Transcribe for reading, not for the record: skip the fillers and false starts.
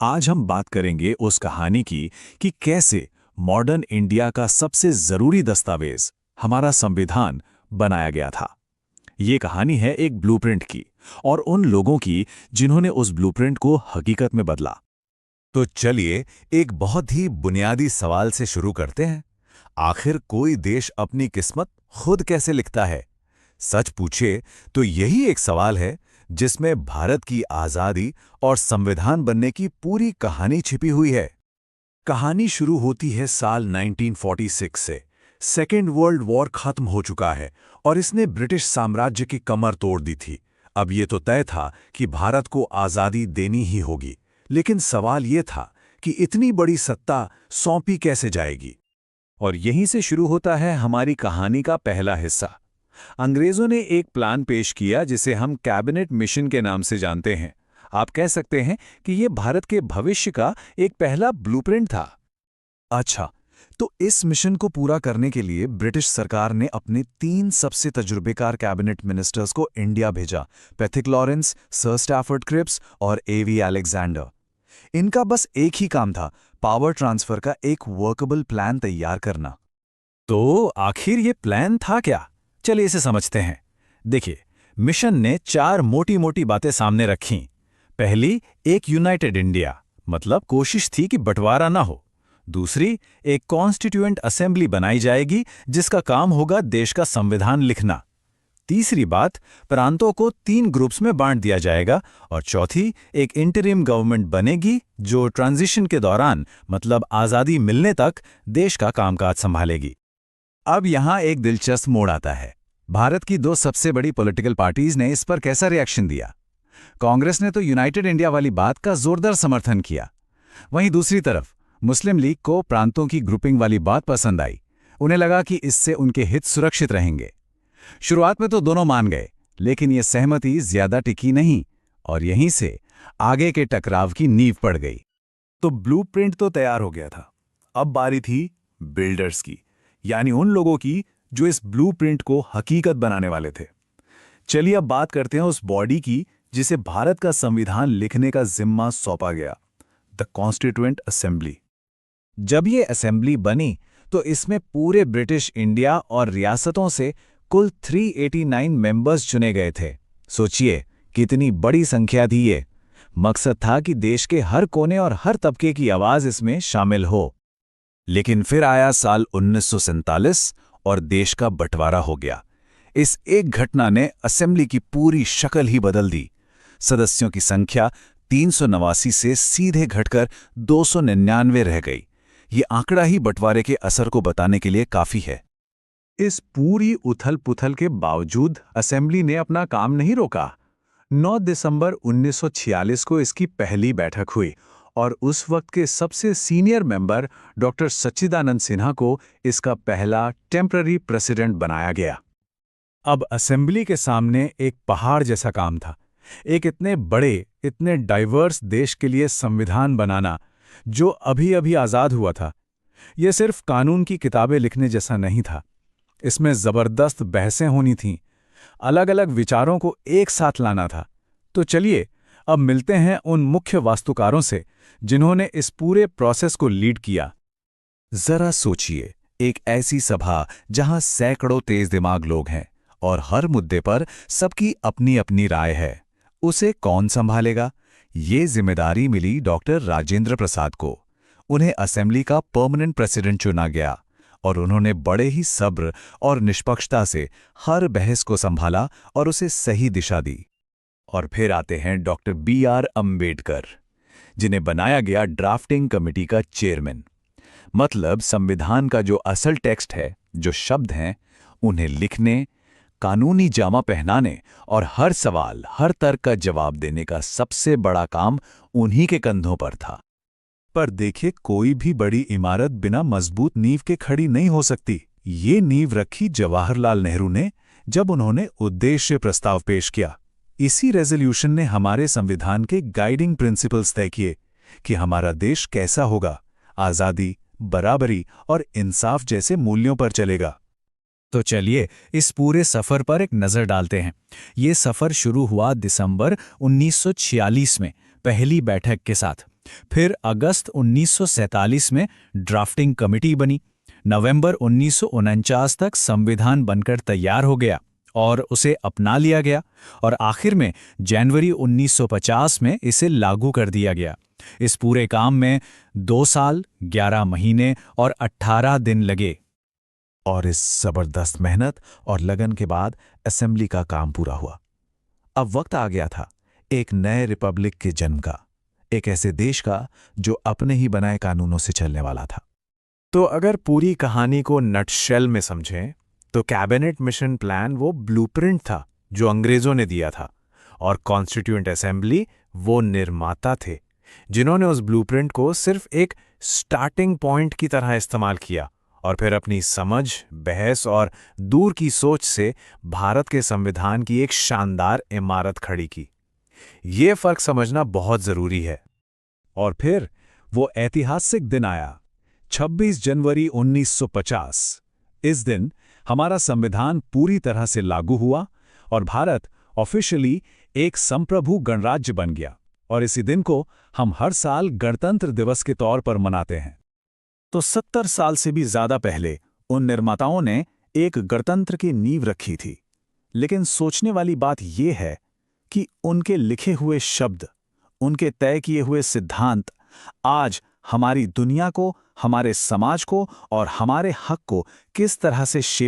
आज हम बात करेंगे उस कहानी की कि कैसे मॉडर्न इंडिया का सबसे जरूरी दस्तावेज, हमारा संविधान, बनाया गया था। ये कहानी है एक ब्लूप्रिंट की और उन लोगों की जिन्होंने उस ब्लूप्रिंट को हकीकत में बदला। तो चलिए एक बहुत ही बुनियादी सवाल से शुरू करते हैं। आखिर कोई देश अपनी किस्मत खुद कैसे लिखता है? सच पूछे तो यही एक सवाल है जिसमें भारत की आजादी और संविधान बनने की पूरी कहानी छिपी हुई है। कहानी शुरू होती है साल 1946 से। सेकेंड वर्ल्ड वॉर खत्म हो चुका है और इसने ब्रिटिश साम्राज्य की कमर तोड़ दी थी। अब ये तो तय था कि भारत को आज़ादी देनी ही होगी, लेकिन सवाल ये था कि इतनी बड़ी सत्ता सौंपी कैसे जाएगी। और यहीं से शुरू होता है हमारी कहानी का पहला हिस्सा। अंग्रेजों ने एक प्लान पेश किया जिसे हम कैबिनेट मिशन के नाम से जानते हैं। आप कह सकते हैं कि यह भारत के भविष्य का एक पहला ब्लूप्रिंट था। अच्छा, तो इस मिशन को पूरा करने के लिए ब्रिटिश सरकार ने अपने 3 सबसे तजुर्बेकार कैबिनेट मिनिस्टर्स को इंडिया भेजा: Pethick Lawrence, sir Stafford Cripps और एवी अलेक्जेंडर। इनका बस एक ही काम था, पावर ट्रांसफर का एक वर्केबल प्लान तैयार करना। तो आखिर ये प्लान था क्या? चलिए इसे समझते हैं। देखिए, मिशन ने 4 मोटी-मोटी बातें सामने रखीं। पहली, एक यूनाइटेड इंडिया, मतलब कोशिश थी कि बंटवारा ना हो। दूसरी, एक कॉन्स्टिट्यूएंट असेंबली बनाई जाएगी जिसका काम होगा देश का संविधान लिखना। तीसरी बात, प्रांतों को 3 ग्रुप्स में बांट दिया जाएगा। और चौथी, एक इंटरिम गवर्नमेंट बनेगी जो ट्रांजिशन के दौरान, मतलब आज़ादी मिलने तक, देश का कामकाज संभालेगी। अब यहाँ एक दिलचस्प मोड़ आता है। भारत की 2 सबसे बड़ी पॉलिटिकल पार्टीज ने इस पर कैसा रिएक्शन दिया? कांग्रेस ने तो यूनाइटेड इंडिया वाली बात का जोरदार समर्थन किया। वहीं दूसरी तरफ मुस्लिम लीग को प्रांतों की ग्रुपिंग वाली बात पसंद आई। उन्हें लगा कि इससे उनके हित सुरक्षित रहेंगे। शुरुआत में तो दोनों मान गए, लेकिन यह सहमति ज्यादा टिकी नहीं और यहीं से आगे के टकराव की नींव पड़ गई। तो ब्लूप्रिंट तो तैयार हो गया था। अब बारी थी बिल्डर्स की, यानी उन लोगों की जो इस ब्लूप्रिंट को हकीकत बनाने वाले थे। चलिए अब बात करते हैं उस बॉडी की जिसे भारत का संविधान लिखने का जिम्मा सौंपा गया, द कॉन्स्टिट्यूएंट असेंबली। जब ये असेंबली बनी तो इसमें पूरे ब्रिटिश इंडिया और रियासतों से कुल 389 मेंबर्स चुने गए थे। सोचिए कितनी बड़ी संख्या थी ये। मकसद था कि देश के हर कोने और हर तबके की आवाज इसमें शामिल हो। लेकिन फिर आया साल 1947 और देश का बंटवारा हो गया। इस एक घटना ने असेंबली की पूरी शक्ल ही बदल दी। सदस्यों की संख्या 389 से सीधे घटकर 299 रह गई। ये आंकड़ा ही बंटवारे के असर को बताने के लिए काफी है। इस पूरी उथल-पुथल के बावजूद असेंबली ने अपना काम नहीं रोका। 9 दिसंबर 1946 को इसकी पहली बैठक हुई और उस वक्त के सबसे सीनियर मेंबर डॉक्टर सच्चिदानंद सिन्हा को इसका पहला टेम्पररी प्रेसिडेंट बनाया गया। अब असेंबली के सामने एक पहाड़ जैसा काम था। एक इतने बड़े, इतने डाइवर्स देश के लिए संविधान बनाना जो अभी-अभी आज़ाद हुआ था। यह सिर्फ कानून की किताबें लिखने जैसा नहीं था। इसमें जबरदस्त बहसें होनी थीं, अलग-अलग विचारों को एक साथ लाना था। तो चलिए अब मिलते हैं उन मुख्य वास्तुकारों से जिन्होंने इस पूरे प्रोसेस को लीड किया। जरा सोचिए, एक ऐसी सभा जहां सैकड़ों तेज दिमाग लोग हैं और हर मुद्दे पर सबकी अपनी अपनी राय है, उसे कौन संभालेगा? ये जिम्मेदारी मिली डॉक्टर राजेंद्र प्रसाद को। उन्हें असेंबली का परमानेंट प्रेसिडेंट चुना गया और उन्होंने बड़े ही सब्र और निष्पक्षता से हर बहस को संभाला और उसे सही दिशा दी। और फिर आते हैं डॉक्टर B.R. अम्बेडकर, जिन्हें बनाया गया ड्राफ्टिंग कमेटी का चेयरमैन। मतलब संविधान का जो असल टेक्स्ट है, जो शब्द हैं, उन्हें लिखने, कानूनी जामा पहनाने और हर सवाल, हर तर्क का जवाब देने का सबसे बड़ा काम उन्हीं के कंधों पर था। पर देखिए, कोई भी बड़ी इमारत बिना मजबूत नींव के खड़ी नहीं हो सकती। ये नींव रखी जवाहरलाल नेहरू ने जब उन्होंने उद्देश्य प्रस्ताव पेश किया। इसी रेजोल्यूशन ने हमारे संविधान के गाइडिंग प्रिंसिपल्स तय किए कि हमारा देश कैसा होगा, आज़ादी, बराबरी और इंसाफ जैसे मूल्यों पर चलेगा। तो चलिए इस पूरे सफर पर एक नजर डालते हैं। ये सफर शुरू हुआ दिसंबर 1946 में पहली बैठक के साथ। फिर अगस्त 1947 में ड्राफ्टिंग कमेटी बनी। नवंबर 1949 तक संविधान बनकर तैयार हो गया और उसे अपना लिया गया और आखिर में जनवरी 1950 में इसे लागू कर दिया गया। इस पूरे काम में 2 साल, 11 महीने और 18 दिन लगे। और इस जबरदस्त मेहनत और लगन के बाद असेंबली का काम पूरा हुआ। अब वक्त आ गया था एक नए रिपब्लिक के जन्म का, एक ऐसे देश का जो अपने ही बनाए कानूनों से चलने वाला था। तो अगर पूरी कहानी को नटशेल में समझें तो कैबिनेट मिशन प्लान वो ब्लूप्रिंट था जो अंग्रेजों ने दिया था, और कॉन्स्टिट्यूएंट असेंबली वो निर्माता थे जिन्होंने उस ब्लूप्रिंट को सिर्फ एक स्टार्टिंग पॉइंट की तरह इस्तेमाल किया और फिर अपनी समझ, बहस और दूर की सोच से भारत के संविधान की एक शानदार इमारत खड़ी की। ये फर्क समझना बहुत जरूरी है। और फिर वो ऐतिहासिक दिन आया, 26 जनवरी 1950। इस दिन हमारा संविधान पूरी तरह से लागू हुआ और भारत ऑफिशियली एक संप्रभु गणराज्य बन गया, और इसी दिन को हम हर साल गणतंत्र दिवस के तौर पर मनाते हैं। तो 70 साल से भी ज्यादा पहले उन निर्माताओं ने एक गणतंत्र की नींव रखी थी। लेकिन सोचने वाली बात यह है कि उनके लिखे हुए शब्द, उनके तय किए हुए सिद्धांत आज हमारी दुनिया को, हमारे समाज को और हमारे हक को किस तरह से शेप